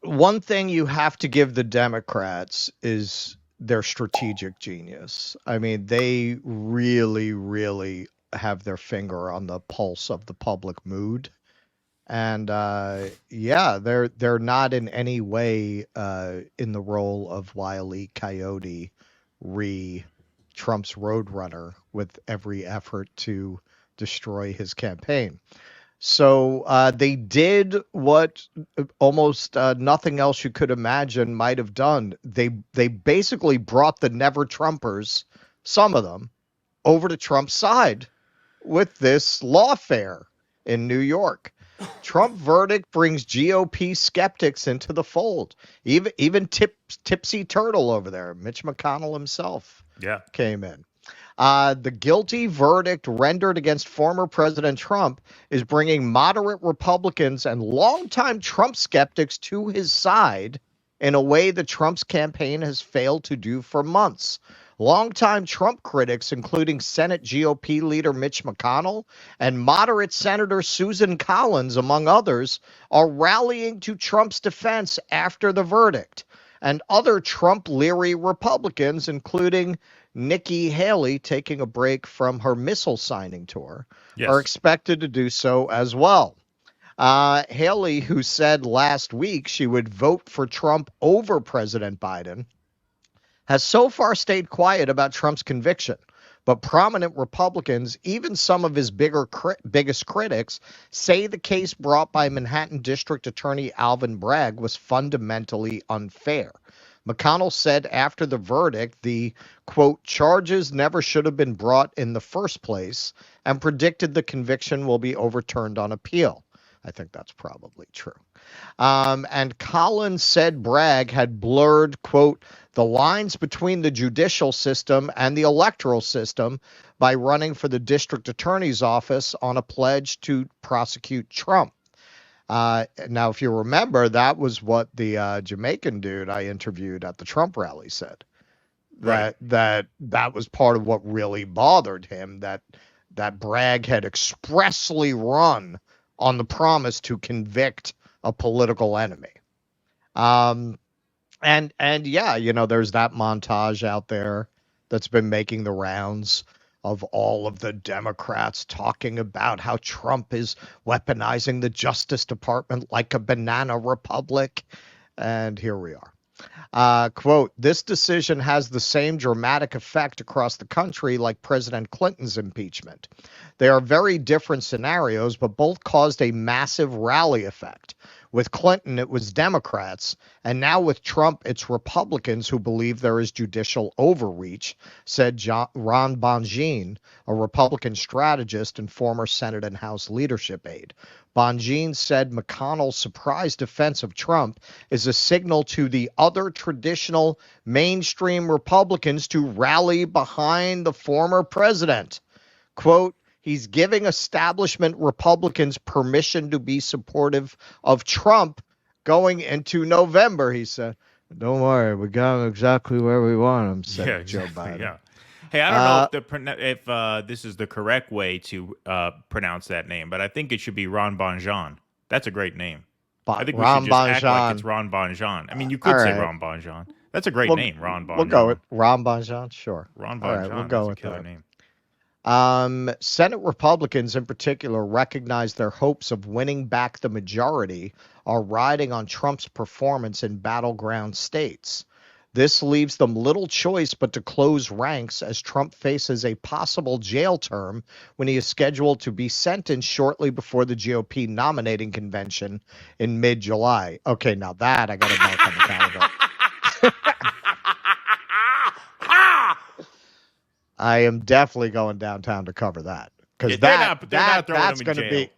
one thing you have to give the Democrats is their strategic genius. I mean, they really, really have their finger on the pulse of the public mood. And yeah, they're not in any way in the role of Wile E. Coyote, re Trump's roadrunner, with every effort to destroy his campaign. So they did what almost nothing else you could imagine might have done. They basically brought the Never Trumpers, some of them, over to Trump's side with this lawfare in New York. Trump verdict brings GOP skeptics into the fold. Even Tipsy Turtle over there, Mitch McConnell himself, Yeah. came in. The guilty verdict rendered against former President Trump is bringing moderate Republicans and longtime Trump skeptics to his side in a way that Trump's campaign has failed to do for months. Longtime Trump critics, including Senate GOP leader Mitch McConnell and moderate Senator Susan Collins, among others, are rallying to Trump's defense after the verdict. And other Trump-leery Republicans, including Nikki Haley, taking a break from her missile signing tour, Yes. are expected to do so as well. Haley, who said last week she would vote for Trump over President Biden, has so far stayed quiet about Trump's conviction. But prominent Republicans, even some of his biggest critics, say the case brought by Manhattan District Attorney Alvin Bragg was fundamentally unfair. McConnell said after the verdict, the, quote, charges never should have been brought in the first place, and predicted the conviction will be overturned on appeal. I think that's probably true. And Collins said Bragg had blurred, quote, the lines between the judicial system and the electoral system by running for the district attorney's office on a pledge to prosecute Trump. Now, if you remember, that was what the Jamaican dude I interviewed at the Trump rally said. That was part of what really bothered him, that Bragg had expressly run on the promise to convict a political enemy. And yeah, there's that montage out there that's been making the rounds of all of the Democrats talking about how Trump is weaponizing the Justice Department like a banana republic. And here we are. Quote, this decision has the same dramatic effect across the country like President Clinton's impeachment. They are very different scenarios, but both caused a massive rally effect. With Clinton, it was Democrats, and now with Trump, it's Republicans who believe there is judicial overreach, said Ron Bonjean, a Republican strategist and former Senate and House leadership aide. Bonjean said McConnell's surprise defense of Trump is a signal to the other traditional mainstream Republicans to rally behind the former president. Quote, he's giving establishment Republicans permission to be supportive of Trump going into November, he said. Don't worry, we got him exactly where we want him, said Joe Biden. Yeah. Hey, I don't know if this is the correct way to pronounce that name, but I think it should be Ron Bonjean. That's a great name. I think we should just act like it's Ron Bonjean. I mean, you could say Ron Bonjean. That's a great name, Ron Bonjean. We'll go with Ron Bonjean, sure. Ron Bonjean. All right, we'll go with killer name. Senate Republicans in particular recognize their hopes of winning back the majority are riding on Trump's performance in battleground states. This leaves them little choice but to close ranks as Trump faces a possible jail term when he is scheduled to be sentenced shortly before the GOP nominating convention in mid-July. Okay, now that I got to mark on the calendar. I am definitely going downtown to cover that, because that's going to be.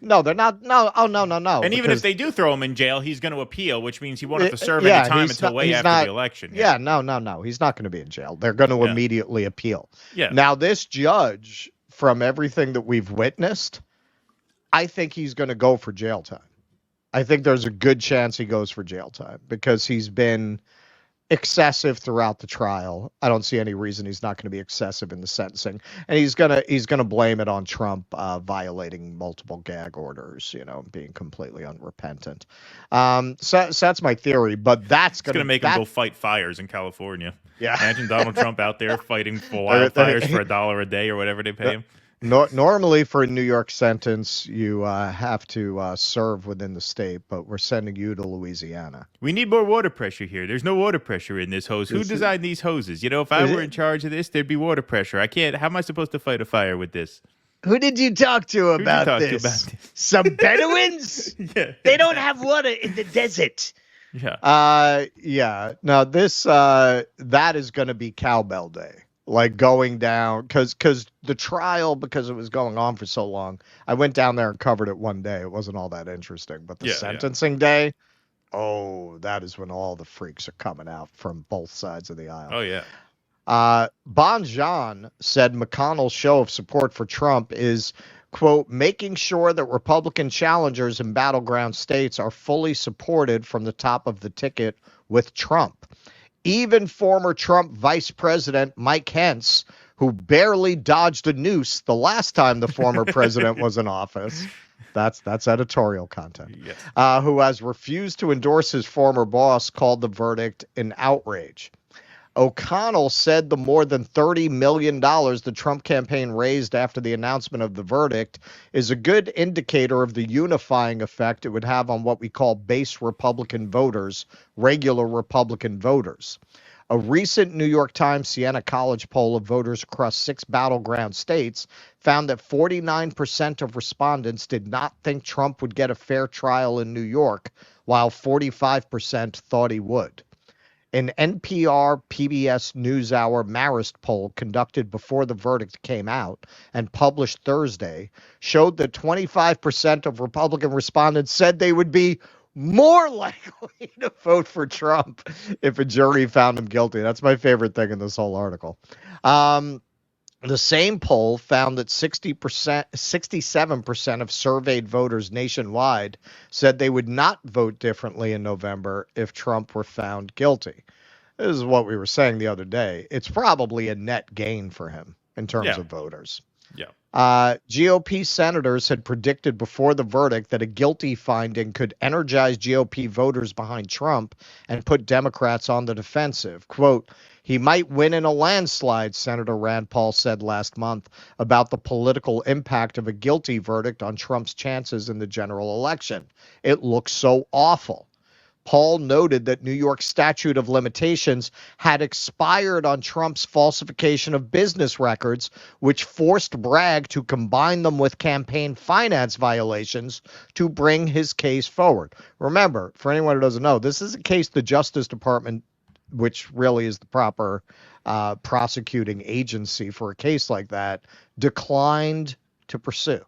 No, they're not. No, oh no. And even if they do throw him in jail, he's going to appeal, which means he won't have to serve any time until way after the election. Yeah, no. He's not going to be in jail. They're going to immediately appeal. Yeah. Now, this judge, from everything that we've witnessed, I think he's going to go for jail time. I think there's a good chance he goes for jail time because he's been excessive throughout the trial. I don't see any reason he's not going to be excessive in the sentencing, and he's gonna blame it on Trump violating multiple gag orders, being completely unrepentant. So that's my theory, but that's gonna make him go fight fires in California. Yeah, imagine Donald Trump out there fighting for wildfires for $1 a day or whatever they pay him. Normally, for a New York sentence, you have to serve within the state, but we're sending you to Louisiana. We need more water pressure here. There's no water pressure in this hose. Who designed these hoses? If I were in charge of this, there'd be water pressure. I can't. How am I supposed to fight a fire with this? Who did you talk to about this? Some Bedouins? Yeah. They don't have water in the desert. Yeah. Yeah. No, that is going to be cowbell day. Like going down, because the trial, because it was going on for so long, I went down there and covered it one day. It wasn't all that interesting, but the sentencing day, that is when all the freaks are coming out from both sides of the aisle. Oh, yeah. Bonjean said McConnell's show of support for Trump is, quote, making sure that Republican challengers in battleground states are fully supported from the top of the ticket with Trump. Even former Trump Vice President Mike Pence, who barely dodged a noose the last time the former president was in office, that's editorial content, yes. Who has refused to endorse his former boss, called the verdict an outrage. O'Connell said the more than $30 million the Trump campaign raised after the announcement of the verdict is a good indicator of the unifying effect it would have on what we call base Republican voters, regular Republican voters. A recent New York Times Siena College poll of voters across 6 battleground states found that 49% of respondents did not think Trump would get a fair trial in New York, while 45% thought he would. An NPR PBS NewsHour Marist poll conducted before the verdict came out and published Thursday showed that 25% of Republican respondents said they would be more likely to vote for Trump if a jury found him guilty. That's my favorite thing in this whole article. The same poll found that 67% of surveyed voters nationwide said they would not vote differently in November if Trump were found guilty. This is what we were saying the other day. It's probably a net gain for him in terms of voters. Yeah. GOP senators had predicted before the verdict that a guilty finding could energize GOP voters behind Trump and put Democrats on the defensive. Quote, he might win in a landslide, Senator Rand Paul said last month about the political impact of a guilty verdict on Trump's chances in the general election. It looks so awful. Paul noted that New York's statute of limitations had expired on Trump's falsification of business records, which forced Bragg to combine them with campaign finance violations to bring his case forward. Remember, for anyone who doesn't know, this is a case the Justice Department, which really is the proper prosecuting agency for a case like that, declined to pursue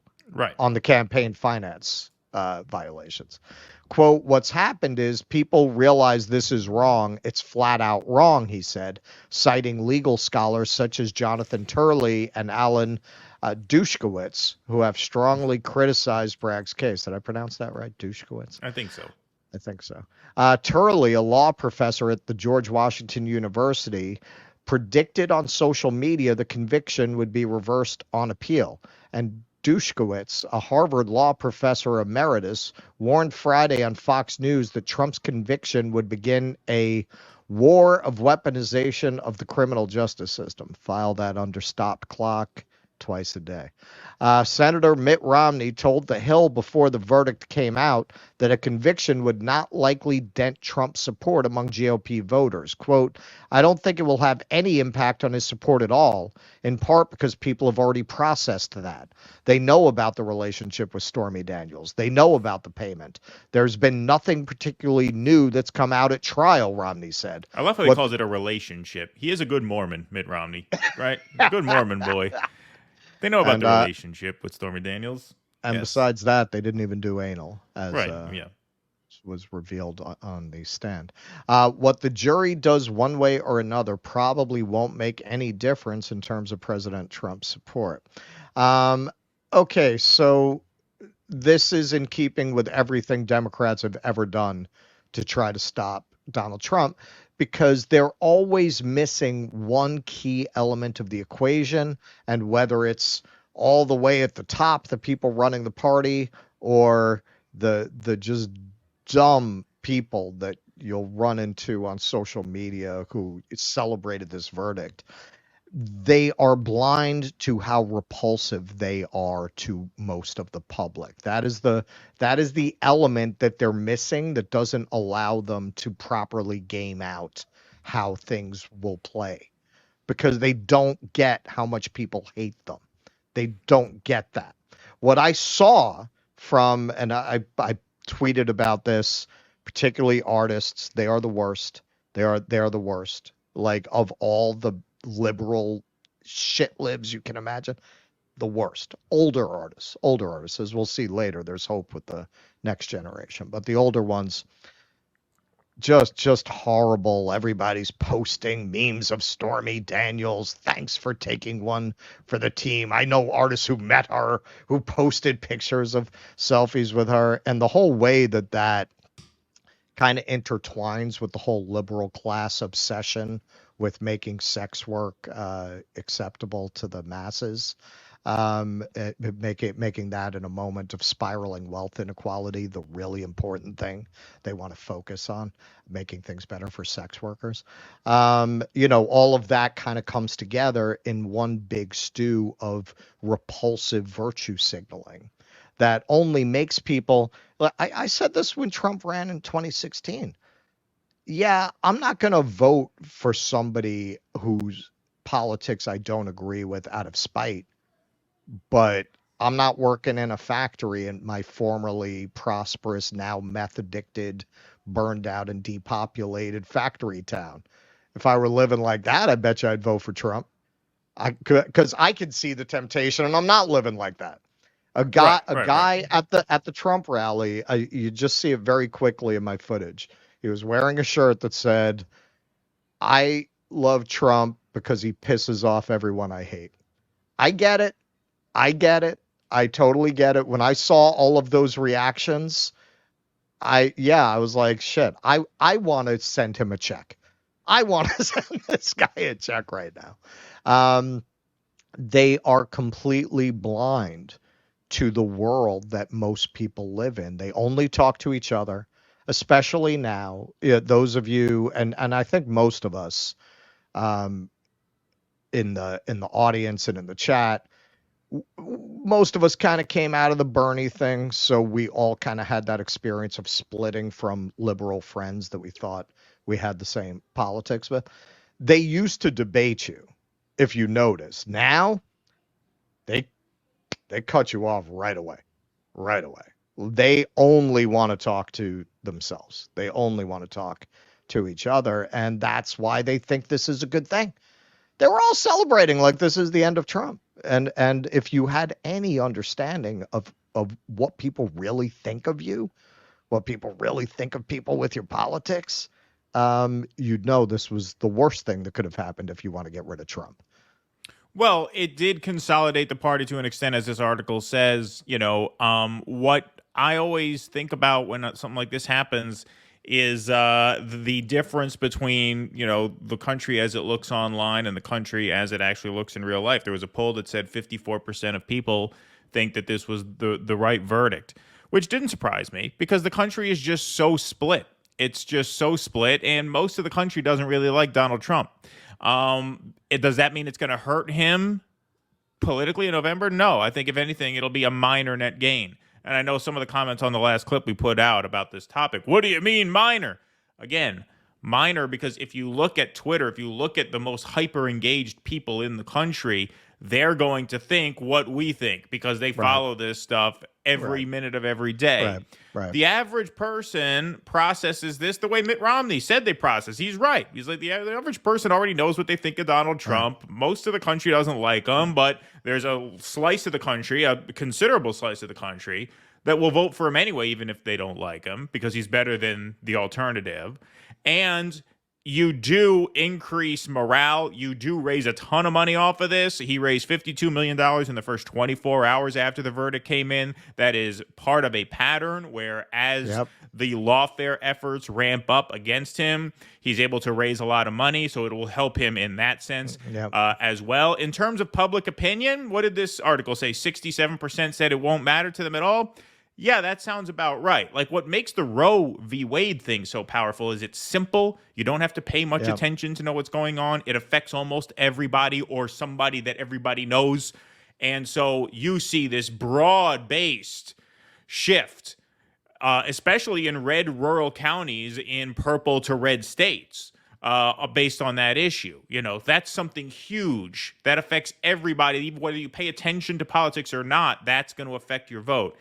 on the campaign finance violations. Quote, what's happened is people realize this is wrong. It's flat out wrong, he said, citing legal scholars such as Jonathan Turley and Alan Dushkowitz, who have strongly criticized Bragg's case. Did I pronounce that right? Dushkowitz? I think so. Turley, a law professor at the George Washington University, predicted on social media the conviction would be reversed on appeal. And Dushkowitz, a Harvard law professor emeritus, warned Friday on Fox News that Trump's conviction would begin a war of weaponization of the criminal justice system. File that under stop clock twice a day. Senator Mitt Romney told The Hill before the verdict came out that a conviction would not likely dent Trump's support among GOP voters. Quote, I don't think it will have any impact on his support at all, in part because people have already processed that. They know about the relationship with Stormy Daniels. They know about the payment. There's been nothing particularly new that's come out at trial, Romney said. I love how he calls it a relationship. He is a good Mormon, Mitt Romney, right? A good Mormon boy. They know about the relationship with Stormy Daniels. And besides that, they didn't even do anal, as was revealed on the stand. What the jury does one way or another probably won't make any difference in terms of President Trump's support. Okay, so this is in keeping with everything Democrats have ever done to try to stop Donald Trump because they're always missing one key element of the equation. And whether it's all the way at the top, the people running the party, or the just dumb people that you'll run into on social media who celebrated this verdict, they are blind to how repulsive they are to most of the public. That is the element that they're missing that doesn't allow them to properly game out how things will play, because they don't get how much people hate them. They don't get that. What I saw from, and I tweeted about this, particularly artists, they are the worst. They are the worst. Like, of all the liberal shit libs you can imagine, the worst. Older artists, as we'll see later. There's hope with the next generation, but the older ones, just horrible. Everybody's posting memes of Stormy Daniels. Thanks for taking one for the team. I know artists who met her, who posted pictures of selfies with her, and the whole way that kind of intertwines with the whole liberal class obsession with making sex work acceptable to the masses. Making that in a moment of spiraling wealth inequality the really important thing they want to focus on, making things better for sex workers. All of that kind of comes together in one big stew of repulsive virtue signaling that only makes people. I said this when Trump ran in 2016. Yeah, I'm not going to vote for somebody whose politics I don't agree with out of spite, but I'm not working in a factory in my formerly prosperous, now meth addicted, burned out and depopulated factory town. If I were living like that, I bet you I'd vote for Trump. Because I can see the temptation, and I'm not living like that. A guy at the Trump rally, you just see it very quickly in my footage. He was wearing a shirt that said, "I love Trump because he pisses off everyone I hate." I get it. I totally get it. When I saw all of those reactions, I was like, shit, I want to send him a check. I want to send this guy a check right now. They are completely blind to the world that most people live in. They only talk to each other, especially now. Those of you, and I think most of us in the audience and in the chat, most of us kind of came out of the Bernie thing, so we all kind of had that experience of splitting from liberal friends that we thought we had the same politics with. They used to debate you, if you notice. Now, they cut you off right away. They only want to talk to themselves. They only want to talk to each other, and that's why they think this is a good thing. They were all celebrating like this is the end of Trump. And if you had any understanding of what people really think of you, what people really think of people with your politics, you'd know this was the worst thing that could have happened if you want to get rid of Trump. Well, it did consolidate the party to an extent, as this article says. What I always think about when something like this happens is the difference between, the country as it looks online and the country as it actually looks in real life. There was a poll that said 54% of people think that this was the right verdict, which didn't surprise me because the country is just so split. It's just so split, and most of the country doesn't really like Donald Trump. Does that mean it's going to hurt him politically in November? No. I think if anything, it'll be a minor net gain. And I know some of the comments on the last clip we put out about this topic. What do you mean minor? Again, minor because if you look at Twitter, if you look at the most hyper engaged people in the country, they're going to think what we think because they follow this stuff every minute of every day. Right. The average person processes this the way Mitt Romney said they process. He's right. He's like, the average person already knows what they think of Donald Trump. Right. Most of the country doesn't like him, but there's a slice of the country, a considerable slice of the country, that will vote for him anyway, even if they don't like him, because he's better than the alternative. And you do increase morale. You do raise a ton of money off of this. He raised $52 million in the first 24 hours after the verdict came in. That is part of a pattern where as the lawfare efforts ramp up against him, he's able to raise a lot of money. So it will help him in that sense as well. In terms of public opinion, what did this article say? 67% said it won't matter to them at all. Yeah, that sounds about right. Like, what makes the Roe v. Wade thing so powerful is it's simple. You don't have to pay much attention to know what's going on. It affects almost everybody or somebody that everybody knows. And so you see this broad-based shift, especially in red rural counties in purple to red states, based on that issue. You know, that's something huge that affects everybody. Even whether you pay attention to politics or not, that's going to affect your vote.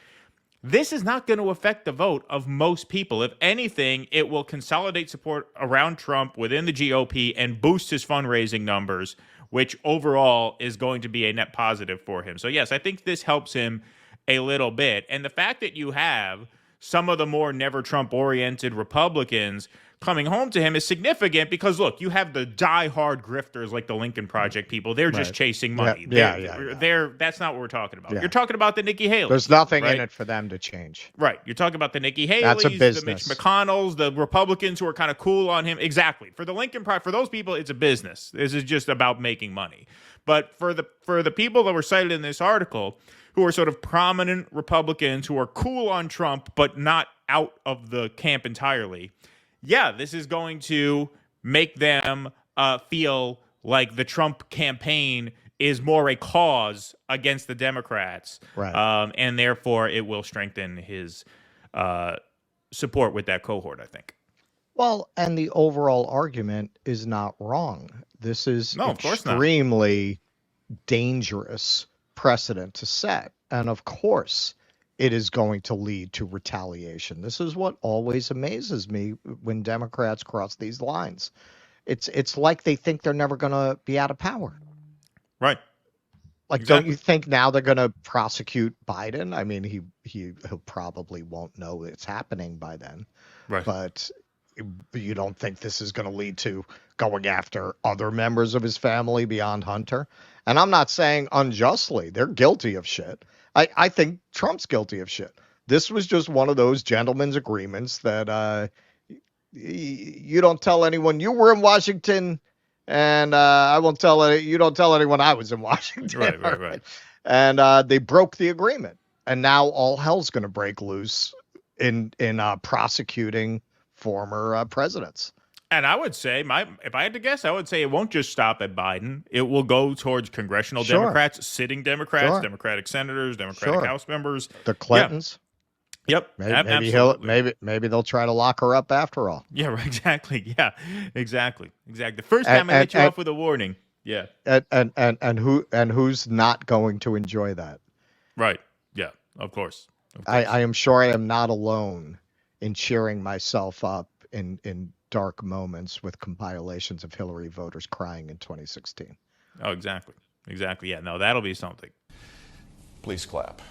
This is not going to affect the vote of most people. If anything, it will consolidate support around Trump within the GOP and boost his fundraising numbers, which overall is going to be a net positive for him. So yes, I think this helps him a little bit. And the fact that you have some of the more never Trump-oriented Republicans coming home to him is significant because, look, you have the diehard grifters like the Lincoln Project people. They're just chasing money. That's not what we're talking about. You're talking about the Nikki Haley. There's nothing in it for them to change. Right. You're talking about the Nikki Haley's, that's a business. The Mitch McConnells, the Republicans who are kind of cool on him. Exactly. For the Lincoln Project, for those people, it's a business. This is just about making money. But for the people that were cited in this article, who are sort of prominent Republicans who are cool on Trump but not out of the camp entirely, yeah, this is going to make them feel like the Trump campaign is more a cause against the Democrats. Right. And therefore, it will strengthen his support with that cohort, I think. Well, and the overall argument is not wrong. This is extremely dangerous precedent to set. And of course, it is going to lead to retaliation. This is what always amazes me when Democrats cross these lines. It's like they think they're never going to be out of power. Right. Like, exactly. Don't you think now they're going to prosecute Biden? I mean, he probably won't know it's happening by then. Right. But you don't think this is going to lead to going after other members of his family beyond Hunter? And I'm not saying unjustly. They're guilty of shit. I think Trump's guilty of shit. This was just one of those gentlemen's agreements that you don't tell anyone you were in Washington, and I won't tell you don't tell anyone I was in Washington. Right. And they broke the agreement, and now all hell's going to break loose in prosecuting former presidents. And I would say, if I had to guess, I would say it won't just stop at Biden. It will go towards congressional Democrats, sitting Democrats, Democratic senators, Democratic House members. The Clintons. Yep. Maybe they'll try to lock her up after all. Yeah, exactly. Yeah, exactly. The first time I let you off with a warning. Yeah. And who's not going to enjoy that? Right. Yeah. Of course. I am sure I am not alone in cheering myself up in dark moments with compilations of Hillary voters crying in 2016. Oh, exactly. Yeah, no, that'll be something. Please clap.